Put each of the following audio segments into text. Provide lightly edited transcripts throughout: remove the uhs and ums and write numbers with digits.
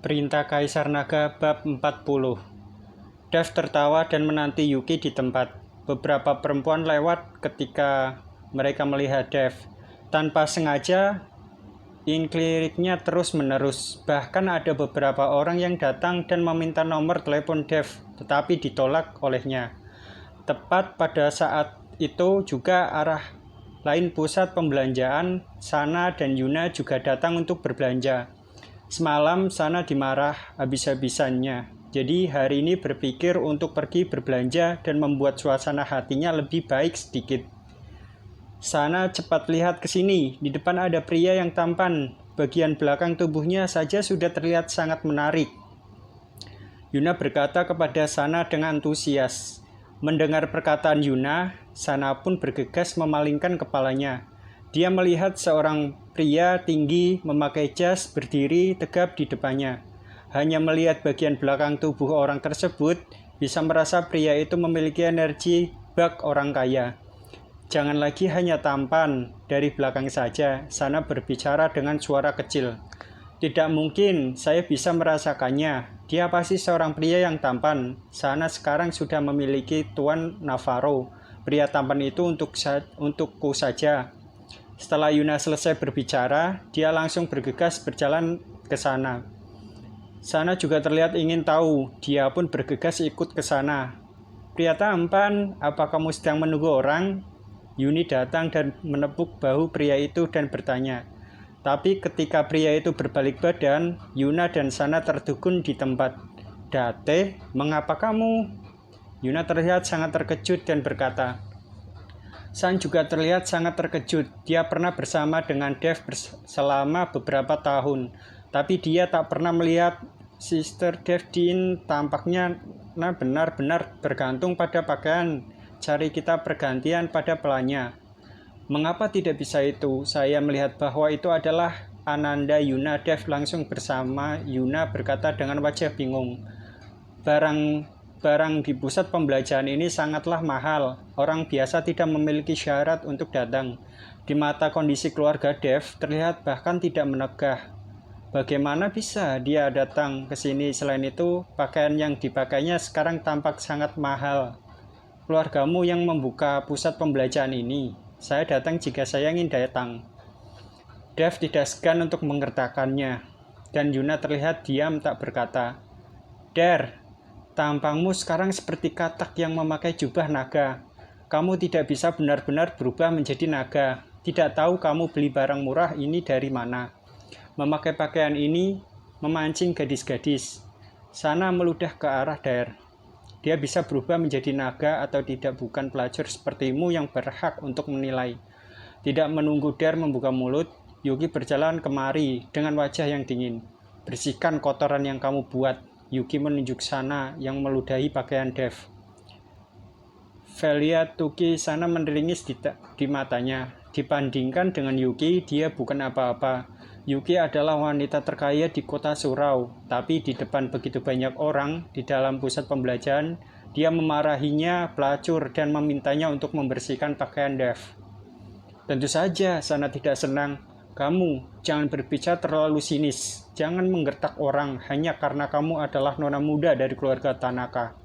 Perintah Kaisar Naga bab 40. Dev tertawa dan menanti Yuki di tempat. Beberapa perempuan lewat ketika mereka melihat Dev. Tanpa sengaja, inkliriknya terus-menerus. Bahkan ada beberapa orang yang datang dan meminta nomor telepon Dev, tetapi ditolak olehnya. Tepat pada saat itu juga arah lain pusat pembelanjaan, Sana dan Yuna juga datang untuk berbelanja. Semalam Sana dimarah habis-habisannya. Jadi hari ini berpikir untuk pergi berbelanja dan membuat suasana hatinya lebih baik sedikit. Sana cepat lihat ke sini. Di depan ada pria yang tampan. Bagian belakang tubuhnya saja sudah terlihat sangat menarik. Yuna berkata kepada Sana dengan antusias. Mendengar perkataan Yuna, Sana pun bergegas memalingkan kepalanya. Dia melihat seorang pria tinggi memakai jas berdiri tegap di depannya. Hanya melihat bagian belakang tubuh orang tersebut, bisa merasa pria itu memiliki energi bak orang kaya. Jangan lagi hanya tampan, dari belakang saja, Sana berbicara dengan suara kecil. Tidak mungkin, saya bisa merasakannya. Dia pasti seorang pria yang tampan. Sana sekarang sudah memiliki Tuan Navarro. Pria tampan itu untukku saja. Setelah Yuna selesai berbicara, dia langsung bergegas berjalan ke sana. Sana juga terlihat ingin tahu, dia pun bergegas ikut ke sana. Pria tampan, apa kamu sedang menunggu orang? Yuni datang dan menepuk bahu pria itu dan bertanya. Tapi ketika pria itu berbalik badan, Yuna dan Sana tertegun di tempat. Date, mengapa kamu? Yuna terlihat sangat terkejut dan berkata. San juga terlihat sangat terkejut. Dia pernah bersama dengan Dev selama beberapa tahun. Tapi dia tak pernah melihat Sister Devdin tampaknya benar-benar bergantung pada pakaian. Cari kita pergantian pada pelannya. Mengapa tidak bisa itu? Saya melihat bahwa itu adalah Ananda Yuna. Dev langsung bersama Yuna berkata dengan wajah bingung. Barang di pusat pembelanjaan ini sangatlah mahal. Orang biasa tidak memiliki syarat untuk datang. Di mata kondisi keluarga Dev terlihat bahkan tidak menegah. Bagaimana bisa dia datang ke sini? Selain itu, pakaian yang dipakainya sekarang tampak sangat mahal. Keluargamu yang membuka pusat pembelanjaan ini. Saya datang jika saya ingin datang. Dev tidak segan untuk mengertakannya. Dan Yuna terlihat diam tak berkata. Tampangmu sekarang seperti katak yang memakai jubah naga. Kamu tidak bisa benar-benar berubah menjadi naga. Tidak tahu kamu beli barang murah ini dari mana. Memakai pakaian ini memancing gadis-gadis. Sana meludah ke arah Der. Dia bisa berubah menjadi naga atau tidak, bukan pelacur sepertimu yang berhak untuk menilai. Tidak menunggu Der membuka mulut, Yuki berjalan kemari dengan wajah yang dingin. Bersihkan kotoran yang kamu buat. Yuki menunjuk Sana yang meludahi pakaian Dev. Velia Tuki Sana meneringis di matanya. Dibandingkan dengan Yuki, dia bukan apa-apa. Yuki adalah wanita terkaya di kota Surau, tapi di depan begitu banyak orang di dalam pusat pembelanjaan, dia memarahinya pelacur dan memintanya untuk membersihkan pakaian Dev. Tentu saja Sana tidak senang. Kamu jangan berbicara terlalu sinis. Jangan menggertak orang hanya karena kamu adalah nona muda dari keluarga Tanaka.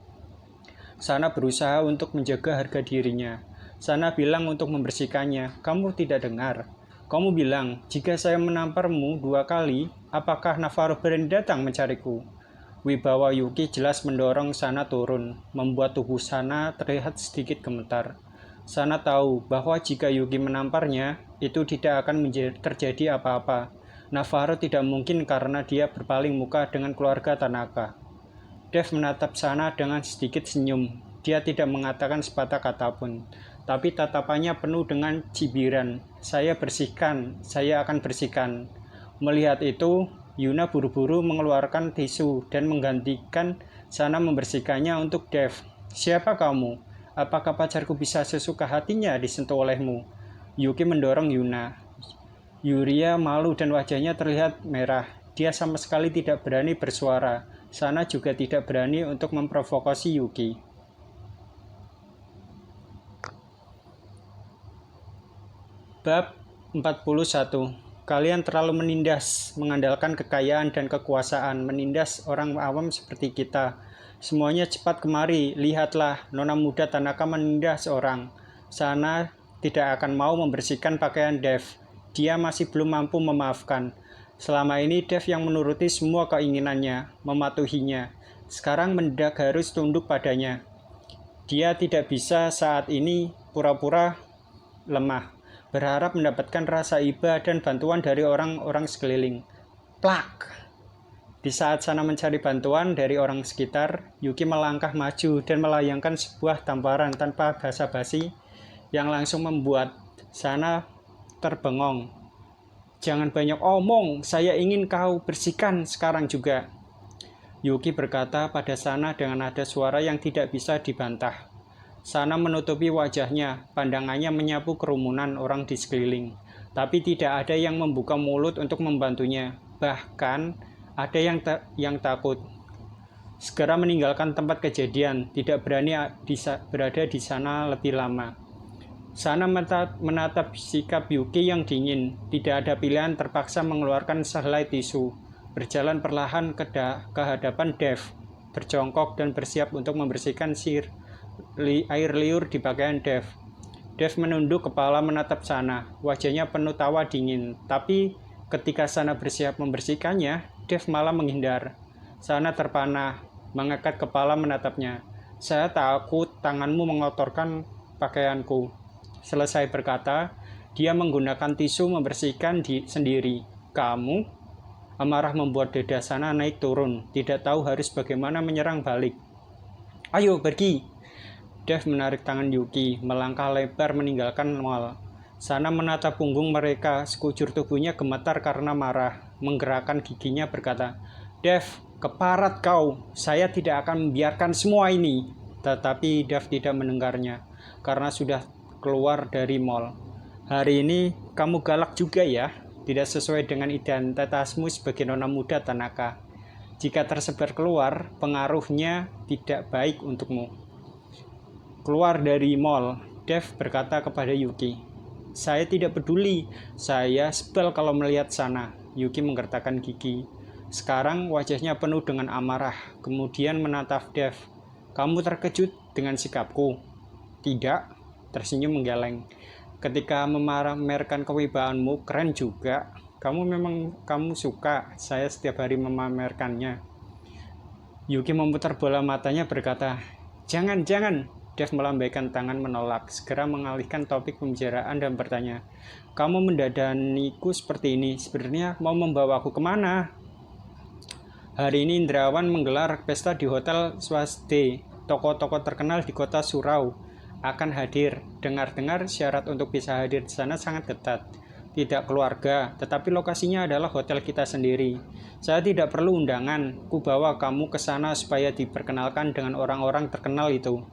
Sana berusaha untuk menjaga harga dirinya. Sana bilang untuk membersihkannya. Kamu tidak dengar. Kamu bilang, jika saya menamparmu 2 kali, apakah Navarro berani datang mencariku? Wibawa Yuki jelas mendorong Sana turun, membuat tubuh Sana terlihat sedikit gemetar. Sana tahu bahwa jika Yuki menamparnya, itu tidak akan terjadi apa-apa. Navarro tidak mungkin karena dia berpaling muka dengan keluarga Tanaka. Dev menatap Sana dengan sedikit senyum. Dia tidak mengatakan sepatah kata pun, tapi tatapannya penuh dengan cibiran. Saya akan bersihkan. Melihat itu, Yuna buru-buru mengeluarkan tisu dan menggantikan Sana membersihkannya untuk Dev. Siapa kamu? Apakah pacarku bisa sesuka hatinya disentuh olehmu? Yuki mendorong Yuna. Yuria malu dan wajahnya terlihat merah. Dia sama sekali tidak berani bersuara. Sana juga tidak berani untuk memprovokasi Yuki. Bab 41. Kalian terlalu menindas, mengandalkan kekayaan dan kekuasaan, menindas orang awam seperti kita. Semuanya cepat kemari, lihatlah, nona muda Tanaka menindas orang. Sana tidak akan mau membersihkan pakaian Dev. Dia masih belum mampu memaafkan. Selama ini Dev yang menuruti semua keinginannya, mematuhinya. Sekarang mendadak harus tunduk padanya. Dia tidak bisa saat ini pura-pura lemah, berharap mendapatkan rasa iba dan bantuan dari orang-orang sekeliling. Plak! Di saat Sana mencari bantuan dari orang sekitar, Yuki melangkah maju dan melayangkan sebuah tamparan tanpa basa-basi yang langsung membuat Sana terbengong. Jangan banyak omong, saya ingin kau bersihkan sekarang juga. Yuki berkata pada Sana dengan nada suara yang tidak bisa dibantah. Sana menutupi wajahnya, pandangannya menyapu kerumunan orang di sekeliling. Tapi tidak ada yang membuka mulut untuk membantunya. Bahkan ada yang takut. Segera meninggalkan tempat kejadian, tidak berani berada di sana lebih lama. Sana menatap sikap Yuki yang dingin. Tidak ada pilihan, terpaksa mengeluarkan sehelai tisu. Berjalan perlahan ke hadapan Dev, berjongkok dan bersiap untuk membersihkan air liur di pakaian Dev. Dev menunduk kepala menatap Sana, wajahnya penuh tawa dingin. Tapi ketika Sana bersiap membersihkannya, Dev malah menghindar. Sana terpana, mengangkat kepala menatapnya. Saya takut tanganmu mengotorkan pakaianku. Selesai berkata, dia menggunakan tisu membersihkan sendiri. Kamu? Amarah membuat dada Sana naik turun, tidak tahu harus bagaimana menyerang balik. Ayo pergi! Dev menarik tangan Yuki, melangkah lebar meninggalkan mall. Sana menatap punggung mereka, sekujur tubuhnya gemetar karena marah. Menggerakkan giginya berkata, Dev, keparat kau, saya tidak akan membiarkan semua ini. Tetapi Dev tidak mendengarnya, karena sudah keluar dari mall. Hari ini kamu galak juga ya, tidak sesuai dengan identitasmu sebagai nona muda Tanaka. Jika tersebar keluar, pengaruhnya tidak baik untukmu. Keluar dari mall, Dev berkata kepada Yuki, saya tidak peduli, saya sebel kalau melihat Sana. Yuki menggertakkan gigi. Sekarang wajahnya penuh dengan amarah, kemudian menatap Dev. Kamu terkejut dengan sikapku? Tidak, tersenyum menggeleng. Ketika memamerkan kewibawaanmu, keren juga. Kamu suka, saya setiap hari memamerkannya. Yuki memutar bola matanya berkata, jangan. Dev melambaikan tangan menolak, segera mengalihkan topik pembicaraan dan bertanya, kamu mendadaniku seperti ini, sebenarnya mau membawaku kemana? Hari ini Indrawan menggelar pesta di Hotel Swasde. Tokoh-tokoh terkenal di kota Surau akan hadir. Dengar-dengar syarat untuk bisa hadir di sana sangat ketat. Tidak keluarga, tetapi lokasinya adalah hotel kita sendiri. Saya tidak perlu undangan, ku bawa kamu ke sana supaya diperkenalkan dengan orang-orang terkenal itu.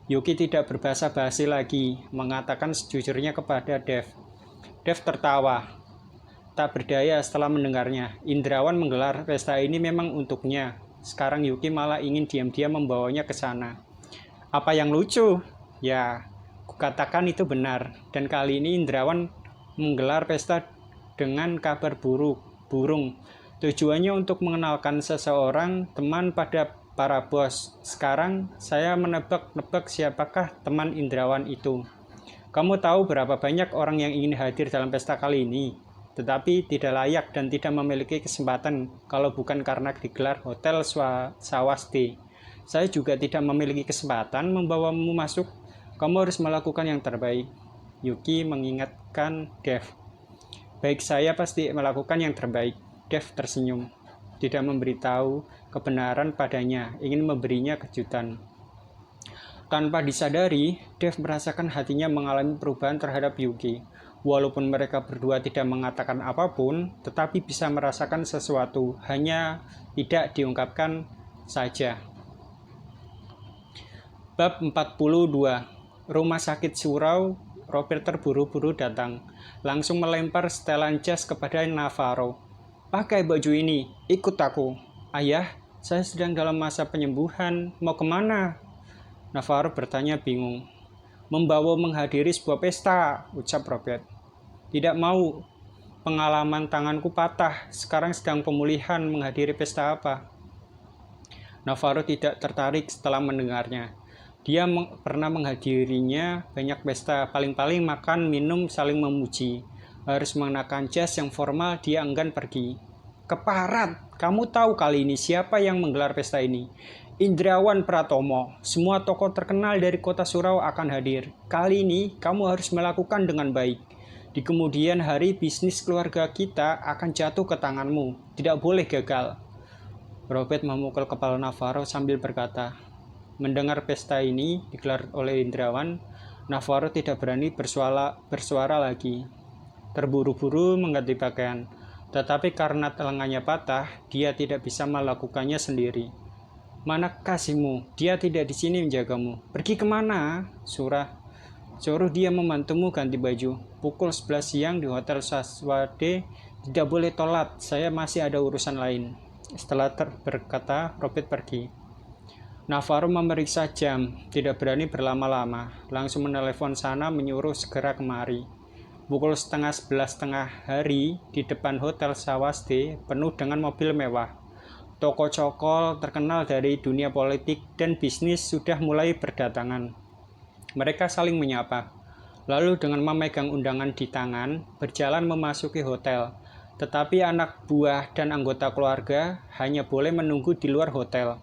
Yuki tidak berbahasa basi lagi, mengatakan sejujurnya kepada Dev. Dev tertawa, tak berdaya setelah mendengarnya. Indrawan menggelar pesta ini memang untuknya. Sekarang Yuki malah ingin diam-diam membawanya ke sana. Apa yang lucu? Ya, kukatakan itu benar. Dan kali ini Indrawan menggelar pesta dengan kabar burung. Tujuannya untuk mengenalkan seseorang teman pada para bos. Sekarang saya menebak-nebak siapakah teman Indrawan itu. Kamu tahu berapa banyak orang yang ingin hadir dalam pesta kali ini, tetapi tidak layak dan tidak memiliki kesempatan kalau bukan karena digelar Hotel Swasde. Saya juga tidak memiliki kesempatan membawamu masuk. Kamu harus melakukan yang terbaik. Yuki mengingatkan Dev. Baik, saya pasti melakukan yang terbaik. Dev tersenyum. Tidak memberitahu kebenaran padanya, ingin memberinya kejutan. Tanpa disadari, Dev merasakan hatinya mengalami perubahan terhadap Yuki. Walaupun mereka berdua tidak mengatakan apapun, tetapi bisa merasakan sesuatu, hanya tidak diungkapkan saja. Bab 42. Rumah sakit Surau. Robert terburu-buru datang, langsung melempar setelan jas kepada Navarro. Pakai baju ini, ikut aku. Ayah, saya sedang dalam masa penyembuhan, mau kemana? Navarro bertanya bingung. Membawa menghadiri sebuah pesta, ucap Robert. Tidak mau Pengalaman tanganku patah, sekarang sedang pemulihan, menghadiri pesta apa? Navarro tidak tertarik setelah mendengarnya. Dia pernah menghadirinya banyak pesta, paling-paling makan, minum, saling memuji. Harus mengenakan jas yang formal, dia enggan pergi. Keparat, kamu tahu kali ini siapa yang menggelar pesta ini? Indrawan Pratomo, semua tokoh terkenal dari kota Surau akan hadir. Kali ini kamu harus melakukan dengan baik. Di kemudian hari bisnis keluarga kita akan jatuh ke tanganmu. Tidak boleh gagal. Robert memukul kepala Navarro sambil berkata, mendengar pesta ini digelar oleh Indrawan, Navarro tidak berani bersuara lagi. Terburu-buru mengganti pakaian, tetapi karena lengannya patah, dia tidak bisa melakukannya sendiri. Mana kasihmu? Dia tidak di sini menjagamu. Pergi kemana? Suruh dia membantumu ganti baju. Pukul 11 siang di Hotel Saswade. Tidak boleh telat, saya masih ada urusan lain. Setelah berkata, Robert pergi. Navarro memeriksa jam, tidak berani berlama-lama. Langsung menelepon sana menyuruh segera kemari. Pukul 10:30 tengah hari, di depan Hotel Saswade penuh dengan mobil mewah. Tokoh cokol terkenal dari dunia politik dan bisnis sudah mulai berdatangan. Mereka saling menyapa, lalu dengan memegang undangan di tangan, berjalan memasuki hotel. Tetapi anak buah dan anggota keluarga hanya boleh menunggu di luar hotel.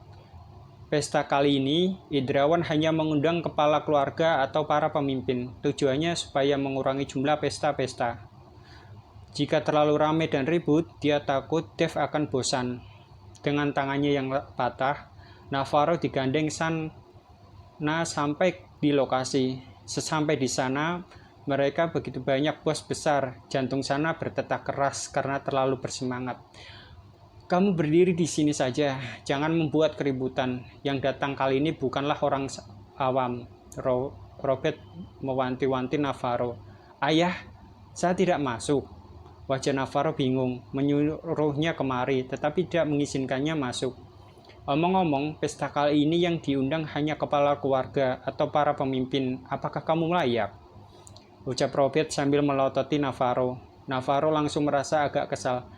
Pesta kali ini, Indrawan hanya mengundang kepala keluarga atau para pemimpin. Tujuannya supaya mengurangi jumlah pesta-pesta. Jika terlalu ramai dan ribut, dia takut Dev akan bosan. Dengan tangannya yang patah, Navarro digandeng sana sampai di lokasi. Sesampai di sana, mereka begitu banyak bos besar. Jantung sana berdetak keras karena terlalu bersemangat. Kamu berdiri di sini saja, jangan membuat keributan. Yang datang kali ini bukanlah orang awam. Robert mewanti-wanti Navarro. Ayah, saya tidak masuk. Wajah Navarro bingung, menyuruhnya kemari, tetapi tidak mengizinkannya masuk. Omong-omong, pesta kali ini yang diundang hanya kepala keluarga atau para pemimpin. Apakah kamu layak? Ucap Robert sambil melototi Navarro. Navarro langsung merasa agak kesal.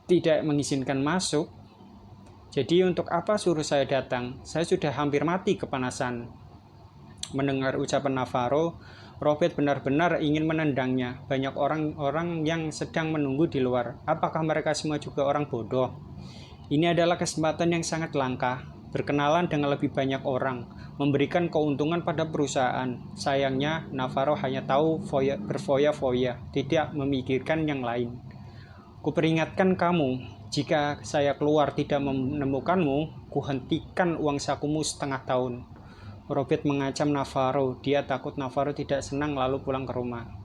Tidak mengizinkan masuk? Jadi untuk apa suruh saya datang? Saya sudah hampir mati kepanasan. Mendengar ucapan Navarro, Robert benar-benar ingin menendangnya. Banyak orang-orang yang sedang menunggu di luar. Apakah mereka semua juga orang bodoh? Ini adalah kesempatan yang sangat langka. Berkenalan dengan lebih banyak orang, memberikan keuntungan pada perusahaan. Sayangnya, Navarro hanya tahu berfoya-foya, tidak memikirkan yang lain. Kuperingatkan kamu, jika saya keluar tidak menemukanmu, kuhentikan uang sakumu setengah tahun. Robert mengancam Navarro, dia takut Navarro tidak senang lalu pulang ke rumah.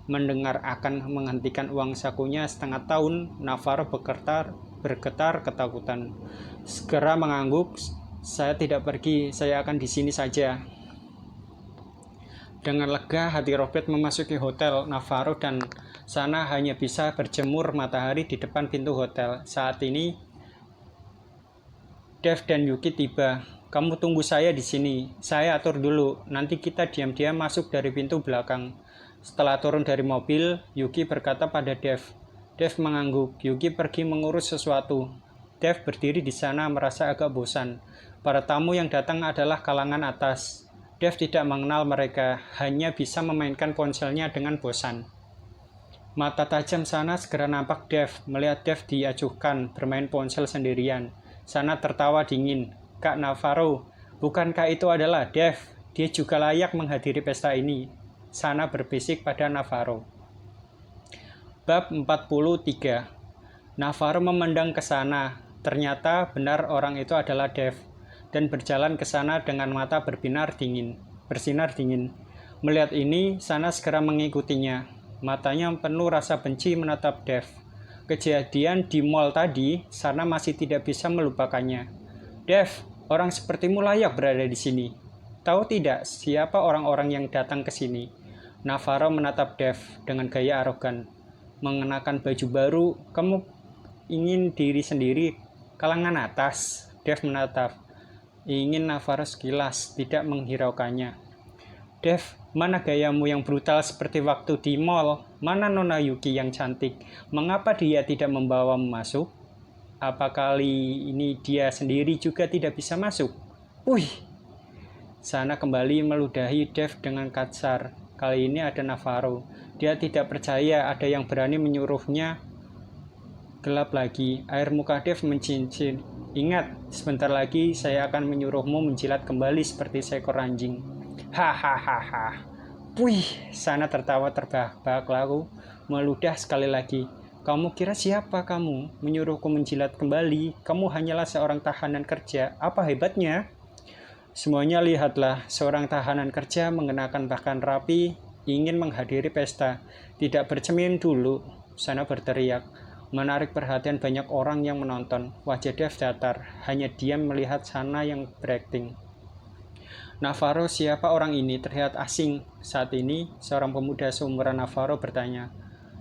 Mendengar akan menghentikan uang sakunya setengah tahun, Navarro bergetar ketakutan. Segera mengangguk, saya tidak pergi, saya akan di sini saja. Dengan lega, hati Robert memasuki hotel Navarro dan sana hanya bisa berjemur matahari di depan pintu hotel. Saat ini, Dev dan Yuki tiba. Kamu tunggu saya di sini. Saya atur dulu. Nanti kita diam-diam masuk dari pintu belakang. Setelah turun dari mobil, Yuki berkata pada Dev. Dev mengangguk. Yuki pergi mengurus sesuatu. Dev berdiri di sana merasa agak bosan. Para tamu yang datang adalah kalangan atas. Dev tidak mengenal mereka, hanya bisa memainkan ponselnya dengan bosan. Mata tajam sana segera nampak Dev. Melihat Dev diacuhkan, bermain ponsel sendirian. Sana tertawa dingin. Kak Navarro, bukankah itu adalah Dev? Dia juga layak menghadiri pesta ini. Sana berbisik pada Navarro. Bab 43. Navarro memandang ke sana. Ternyata benar orang itu adalah Dev. Dan berjalan ke sana dengan mata bersinar dingin. Melihat ini, sana segera mengikutinya. Matanya penuh rasa benci menatap Dev. Kejadian di mall tadi, sana masih tidak bisa melupakannya. Dev, orang sepertimu layak berada di sini. Tahu tidak siapa orang-orang yang datang ke sini? Navarro menatap Dev dengan gaya arogan. Mengenakan baju baru, kamu ingin diri sendiri kalangan atas? Dev menatap. Ingin Navarro sekilas, tidak menghiraukannya. Dev, mana gayamu yang brutal seperti waktu di mall? Mana Nona Yuki yang cantik? Mengapa dia tidak membawamu masuk? Apa kali ini dia sendiri juga tidak bisa masuk? Wih! Sana kembali meludahi Dev dengan kasar. Kali ini ada Navarro. Dia tidak percaya ada yang berani menyuruhnya. Gelap lagi. Air muka Dev mencincin. Ingat, sebentar lagi saya akan menyuruhmu menjilat kembali seperti seekor anjing. Hahaha. Wih, Sana tertawa terbahak-bahak lalu meludah sekali lagi. Kamu kira siapa kamu? Menyuruhku menjilat kembali. Kamu hanyalah seorang tahanan kerja. Apa hebatnya? Semuanya lihatlah, seorang tahanan kerja mengenakan pakaian rapi, ingin menghadiri pesta. Tidak bercermin dulu, Sana berteriak. Menarik perhatian banyak orang yang menonton. Wajah Dev datar, hanya diam melihat Sana yang berakting. Navarro, siapa orang ini? Terlihat asing. Saat ini, seorang pemuda seumuran Navarro bertanya.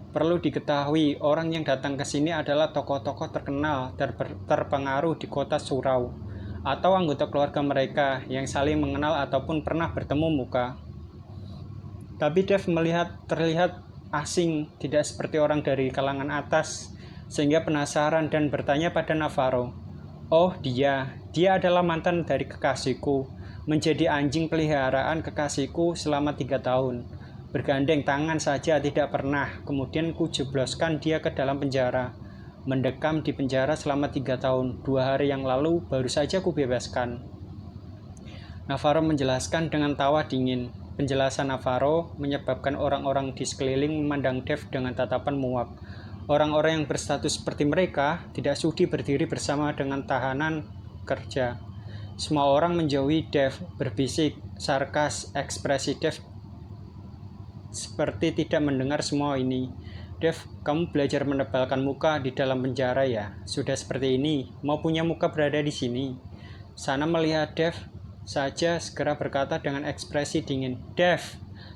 Perlu diketahui, orang yang datang ke sini adalah tokoh-tokoh terkenal dan terpengaruh di kota Surau, atau anggota keluarga mereka yang saling mengenal ataupun pernah bertemu muka. Tapi Dev terlihat asing, tidak seperti orang dari kalangan atas, sehingga penasaran dan bertanya pada Navarro. Oh, dia adalah mantan dari kekasihku, menjadi anjing peliharaan kekasihku selama 3 tahun. Bergandeng tangan saja tidak pernah, kemudian kujebloskan dia ke dalam penjara. Mendekam di penjara selama 3 tahun, 2 hari yang lalu baru saja kubebaskan. Navarro menjelaskan dengan tawa dingin. Penjelasan Navarro menyebabkan orang-orang di sekeliling memandang Dev dengan tatapan muak. Orang-orang yang berstatus seperti mereka tidak sudi berdiri bersama dengan tahanan kerja. Semua orang menjauhi Dev, berbisik, sarkas, ekspresi Dev seperti tidak mendengar semua ini. Dev, kamu belajar menebalkan muka di dalam penjara ya? Sudah seperti ini, mau punya muka berada di sini. Sana melihat Dev saja segera berkata dengan ekspresi dingin. Dev,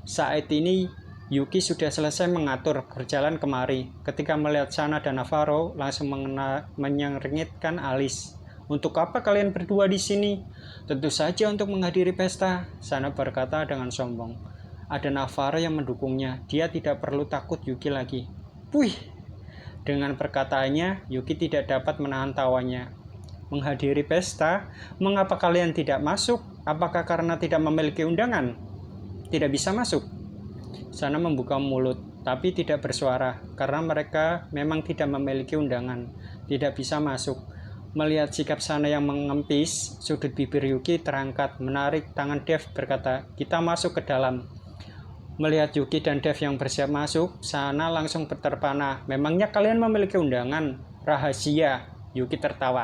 saat ini Yuki sudah selesai mengatur berjalan kemari. Ketika melihat Sana dan Navarro, langsung menyengritkan alis. Untuk apa kalian berdua di sini? Tentu saja untuk menghadiri pesta, Sana berkata dengan sombong. Ada Navarro yang mendukungnya. Dia tidak perlu takut Yuki lagi. Wih! Dengan perkataannya, Yuki tidak dapat menahan tawanya. Menghadiri pesta? Mengapa kalian tidak masuk? Apakah karena tidak memiliki undangan? Tidak bisa masuk. Sana membuka mulut, tapi tidak bersuara, karena mereka memang tidak memiliki undangan, tidak bisa masuk. Melihat sikap Sana yang mengempis, sudut bibir Yuki terangkat, menarik tangan Dev berkata, kita masuk ke dalam. Melihat Yuki dan Dev yang bersiap masuk, Sana langsung terpana. Memangnya kalian memiliki undangan? Rahasia. Yuki tertawa.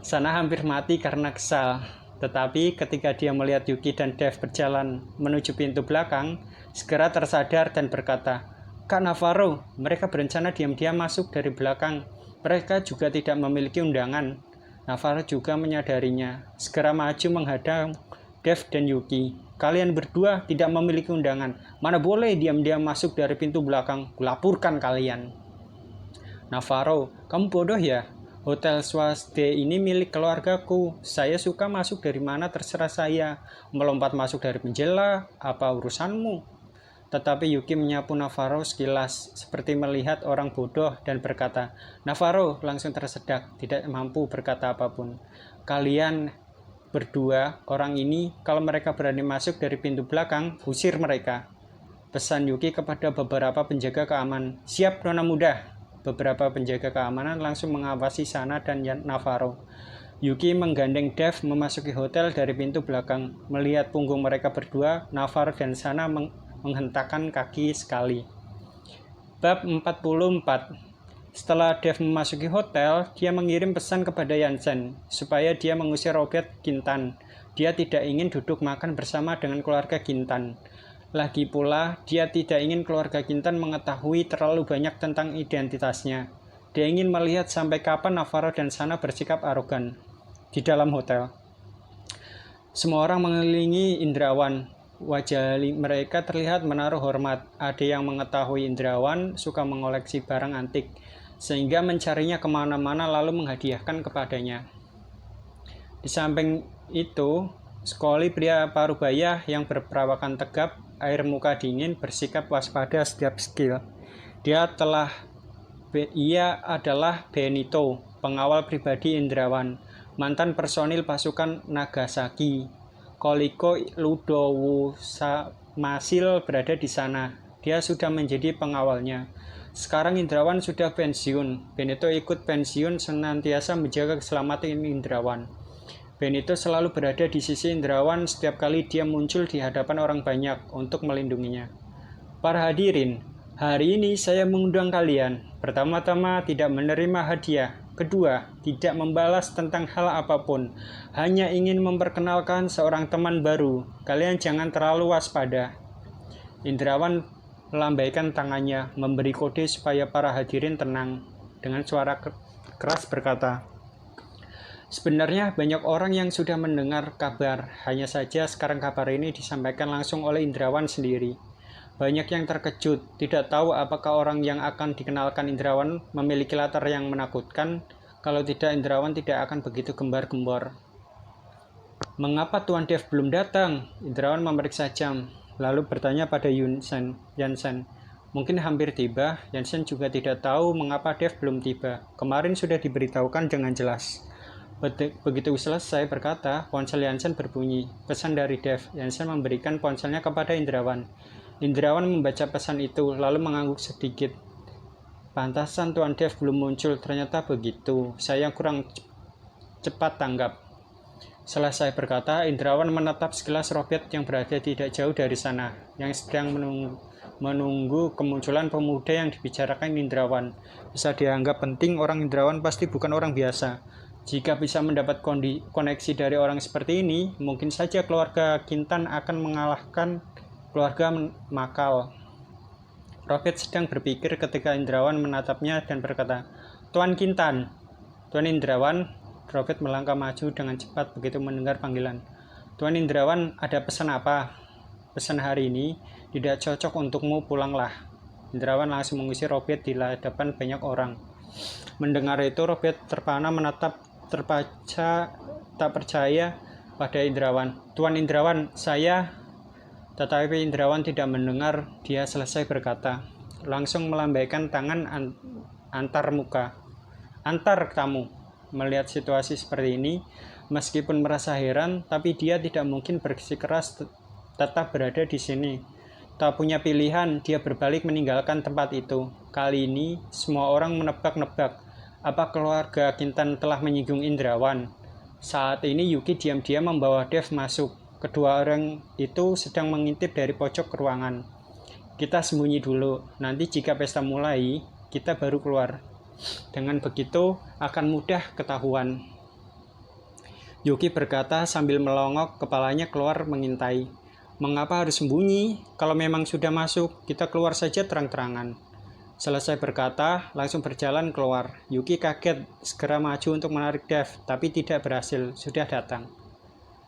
Sana hampir mati karena kesal. Tetapi ketika dia melihat Yuki dan Dev berjalan menuju pintu belakang, segera tersadar dan berkata, Kak Navarro, mereka berencana diam-diam masuk dari belakang. Mereka juga tidak memiliki undangan. Navarro juga menyadarinya. Segera maju menghadang Dev dan Yuki. Kalian berdua tidak memiliki undangan. Mana boleh diam-diam masuk dari pintu belakang. Kulaporkan kalian. Navarro, kamu bodoh ya? Hotel swasta ini milik keluargaku. Saya suka masuk dari mana terserah saya. Melompat masuk dari jendela, apa urusanmu? Tetapi Yuki menyapu Navarro sekilas, seperti melihat orang bodoh dan berkata, Navarro langsung tersedak, tidak mampu berkata apapun. Kalian berdua, orang ini, kalau mereka berani masuk dari pintu belakang, usir mereka. Pesan Yuki kepada beberapa penjaga keamanan. Siap, Nona muda. Beberapa penjaga keamanan langsung mengawasi Sana dan Navarro. Yuki menggandeng Dev memasuki hotel dari pintu belakang. Melihat punggung mereka berdua, Navarro dan Sana menghentakkan kaki sekali. Bab 44. Setelah Dev memasuki hotel, dia mengirim pesan kepada Yansen supaya dia mengusir Robert Kintan. Dia tidak ingin duduk makan bersama dengan keluarga Kintan. Lagi pula, dia tidak ingin keluarga Kintan mengetahui terlalu banyak tentang identitasnya. Dia ingin melihat sampai kapan Navarro dan Sana bersikap arogan di dalam hotel. Semua orang mengelilingi Indrawan. Wajah mereka terlihat menaruh hormat. Ada yang mengetahui Indrawan suka mengoleksi barang antik, sehingga mencarinya kemana-mana lalu menghadiahkan kepadanya. Di samping itu, Sekali pria parubaya yang berperawakan tegap, air muka dingin, bersikap waspada setiap skill. Ia adalah Benito, pengawal pribadi Indrawan, mantan personil pasukan Nagasaki. Koliko Ludowusamasil berada di sana. Dia sudah menjadi pengawalnya. Sekarang Indrawan sudah pensiun. Benito ikut pensiun senantiasa menjaga keselamatan Indrawan. Benito selalu berada di sisi Indrawan setiap kali dia muncul di hadapan orang banyak untuk melindunginya. Para hadirin, hari ini saya mengundang kalian. Pertama-tama, tidak menerima hadiah. Kedua, tidak membalas tentang hal apapun. Hanya ingin memperkenalkan seorang teman baru. Kalian jangan terlalu waspada. Indrawan melambaikan tangannya, memberi kode supaya para hadirin tenang. Dengan suara keras berkata, sebenarnya banyak orang yang sudah mendengar kabar. Hanya saja sekarang kabar ini disampaikan langsung oleh Indrawan sendiri. Banyak yang terkejut, tidak tahu apakah orang yang akan dikenalkan Indrawan memiliki latar yang menakutkan. Kalau tidak, Indrawan tidak akan begitu gembar-gembor. Mengapa Tuan Dev belum datang? Indrawan memeriksa jam, lalu bertanya pada Jansen. Mungkin hampir tiba. Jansen juga tidak tahu mengapa Dev belum tiba. Kemarin sudah diberitahukan dengan jelas. Begitu selesai berkata, ponsel Jansen berbunyi. Pesan dari Dev. Jansen memberikan ponselnya kepada Indrawan. Indrawan membaca pesan itu, lalu mengangguk sedikit. Pantasan Tuan Dev belum muncul, ternyata begitu. Saya kurang cepat tanggap. Selesai berkata, Indrawan menatap sekilas Robert yang berada tidak jauh dari sana, yang sedang menunggu kemunculan pemuda yang dibicarakan Indrawan. Bisa dianggap penting, orang Indrawan pasti bukan orang biasa. Jika bisa mendapat koneksi dari orang seperti ini, mungkin saja keluarga Kintan akan mengalahkan keluarga Makal. Robert sedang berpikir ketika Indrawan menatapnya dan berkata, Tuan Kintan. Tuan Indrawan. Robert melangkah maju dengan cepat begitu mendengar panggilan. Tuan Indrawan, ada pesan apa? Pesan hari ini tidak cocok untukmu, pulanglah. Indrawan langsung mengusir Robert di hadapan banyak orang. Mendengar itu, Robert terpana menatap tak percaya pada Indrawan. Tuan Indrawan, saya... Tetapi Indrawan tidak mendengar, dia selesai berkata. Langsung melambaikan tangan antar tamu. Melihat situasi seperti ini, meskipun merasa heran, tapi dia tidak mungkin bersikeras tetap berada di sini. Tak punya pilihan, dia berbalik meninggalkan tempat itu. Kali ini, semua orang menebak-nebak. Apa keluarga Kintan telah menyinggung Indrawan? Saat ini Yuki diam-diam membawa Dev masuk. Kedua orang itu sedang mengintip dari pojok ruangan. Kita sembunyi dulu, nanti jika pesta mulai, kita baru keluar. Dengan begitu, akan mudah ketahuan. Yuki berkata sambil melongok kepalanya keluar mengintai. Mengapa harus sembunyi? Kalau memang sudah masuk, kita keluar saja terang-terangan. Selesai berkata, langsung berjalan keluar. Yuki kaget, segera maju untuk menarik Dev, tapi tidak berhasil, sudah datang.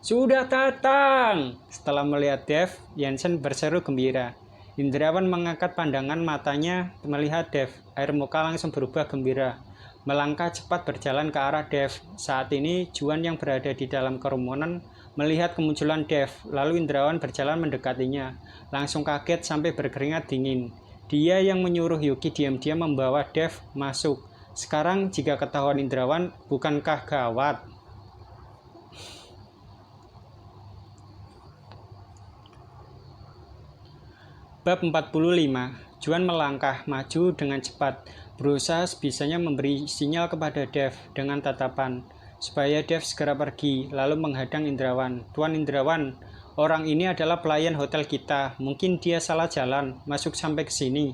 Sudah datang! Setelah melihat Dev, Jansen berseru gembira. Indrawan mengangkat pandangan matanya melihat Dev. Air muka langsung berubah gembira. Melangkah cepat berjalan ke arah Dev. Saat ini, Juan yang berada di dalam kerumunan melihat kemunculan Dev. Lalu Indrawan berjalan mendekatinya. Langsung kaget sampai berkeringat dingin. Dia yang menyuruh Yuki diam-diam membawa Dev masuk. Sekarang jika ketahuan Indrawan, bukankah gawat? Bab 45. Juan melangkah maju dengan cepat, berusaha sebisanya memberi sinyal kepada Dev dengan tatapan, supaya Dev segera pergi, lalu menghadang Indrawan. Tuan Indrawan, orang ini adalah pelayan hotel kita, mungkin dia salah jalan, masuk sampai ke sini.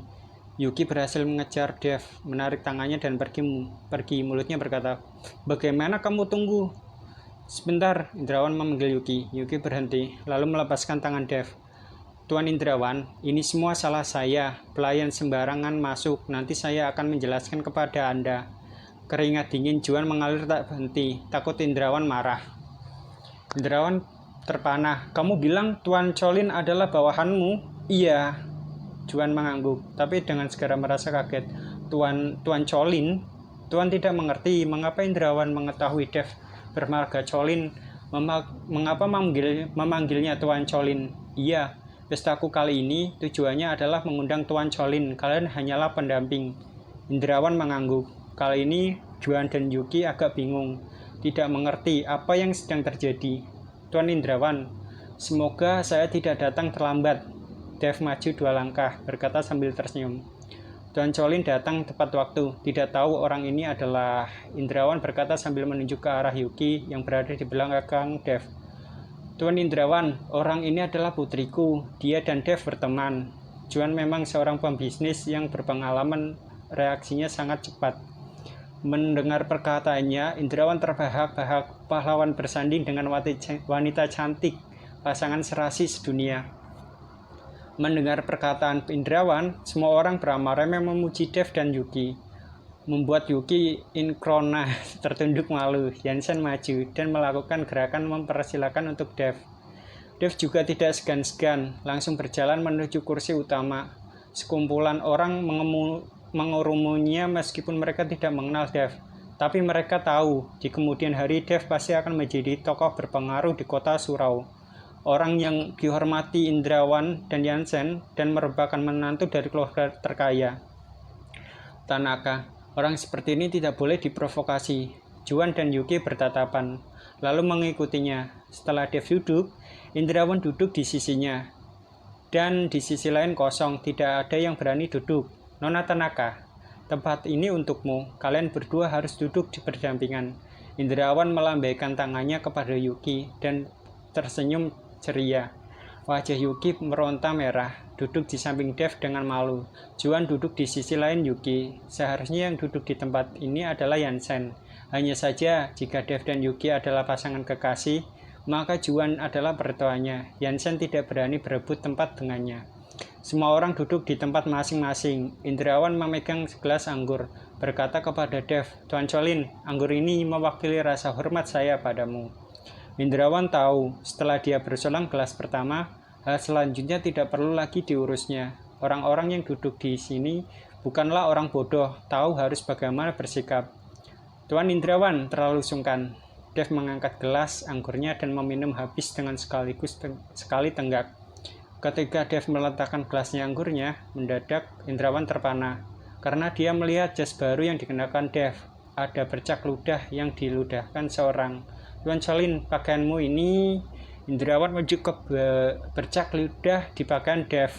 Yuki berhasil mengejar Dev, menarik tangannya dan pergi. Mulutnya berkata, bagaimana kamu tunggu? Sebentar, Indrawan memanggil Yuki. Yuki berhenti, lalu melepaskan tangan Dev. Tuan Indrawan, ini semua salah saya. Pelayan sembarangan masuk. Nanti saya akan menjelaskan kepada Anda. Keringat dingin Juan mengalir tak berhenti. Takut Indrawan marah. Indrawan terpanah. Kamu bilang Tuan Colin adalah bawahanmu? Iya. Juan mengangguk, tapi dengan segera merasa kaget. Tuan Colin? Tuan tidak mengerti mengapa Indrawan mengetahui Dev bermarga Colin. Mengapa memanggilnya Tuan Colin? Iya, pestaku kali ini tujuannya adalah mengundang Tuan Colin. Kalian hanyalah pendamping. Indrawan mengangguk. Kali ini Juan dan Yuki agak bingung, tidak mengerti apa yang sedang terjadi. Tuan Indrawan, semoga saya tidak datang terlambat. Dev maju 2 langkah, berkata sambil tersenyum. Tuan Colin datang tepat waktu. Tidak tahu orang ini adalah Indrawan, berkata sambil menunjuk ke arah Yuki yang berada di belakang Dev. Tuan Indrawan, orang ini adalah putriku. Dia dan Dev berteman. Juan memang seorang pembisnis yang berpengalaman, reaksinya sangat cepat. Mendengar perkataannya, Indrawan terbahak-bahak. Pahlawan bersanding dengan wanita cantik, pasangan serasi sedunia. Mendengar perkataan Indrawan, semua orang beramai-ramai memuji Dev dan Yuki. Membuat Yuki inkrona tertunduk malu. Yansen maju dan melakukan gerakan mempersilakan untuk Dev. Dev juga tidak segan-segan, langsung berjalan menuju kursi utama. Sekumpulan orang mengerumuninya meskipun mereka tidak mengenal Dev. Tapi mereka tahu, di kemudian hari Dev pasti akan menjadi tokoh berpengaruh di kota Surau. Orang yang dihormati Indrawan dan Yansen dan merupakan menantu dari keluarga terkaya. Tanaka, orang seperti ini tidak boleh diprovokasi. Juan dan Yuki bertatapan, lalu mengikutinya. Setelah Dev duduk, Indrawan duduk di sisinya. Dan di sisi lain kosong, tidak ada yang berani duduk. Nona Tanaka, tempat ini untukmu. Kalian berdua harus duduk di berdampingan. Indrawan melambaikan tangannya kepada Yuki dan tersenyum ceria. Wajah Yuki meronta merah, duduk di samping Dev dengan malu. Juan duduk di sisi lain Yuki. Seharusnya yang duduk di tempat ini adalah Yansen. Hanya saja, jika Dev dan Yuki adalah pasangan kekasih, maka Juan adalah mertuanya. Yansen tidak berani berebut tempat dengannya. Semua orang duduk di tempat masing-masing. Indrawan memegang segelas anggur, berkata kepada Dev, Tuan Colin, anggur ini mewakili rasa hormat saya padamu. Indrawan tahu, setelah dia bersolang gelas pertama, hal selanjutnya tidak perlu lagi diurusnya. Orang-orang yang duduk di sini bukanlah orang bodoh, tahu harus bagaimana bersikap. Tuan Indrawan terlalu sungkan. Dev mengangkat gelas anggurnya dan meminum habis dengan sekali tenggak. Ketika Dev meletakkan gelasnya anggurnya, mendadak Indrawan terpana, karena dia melihat jas baru yang dikenakan Dev. Ada bercak ludah yang diludahkan seorang. Tuan Colin, pakaianmu ini. Indrawan menuju ke bercak ludah di pakaian Dev.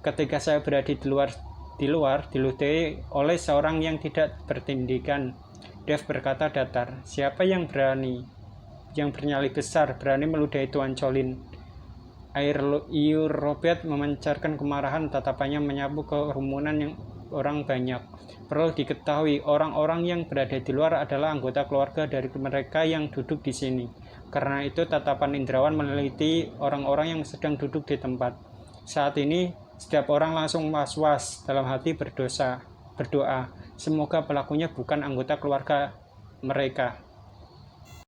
Ketika saya berada di luar diludahi oleh seorang yang tidak bertindikan. Dev berkata datar, siapa yang bernyali besar berani meludahi Tuan Colin? Air Robert memancarkan kemarahan, tatapannya menyapu kerumunan yang orang banyak. Perlu diketahui, orang-orang yang berada di luar adalah anggota keluarga dari mereka yang duduk di sini. Karena itu tatapan Indrawan meneliti orang-orang yang sedang duduk di tempat. Saat ini, setiap orang langsung was-was, dalam hati berdoa. Semoga pelakunya bukan anggota keluarga mereka.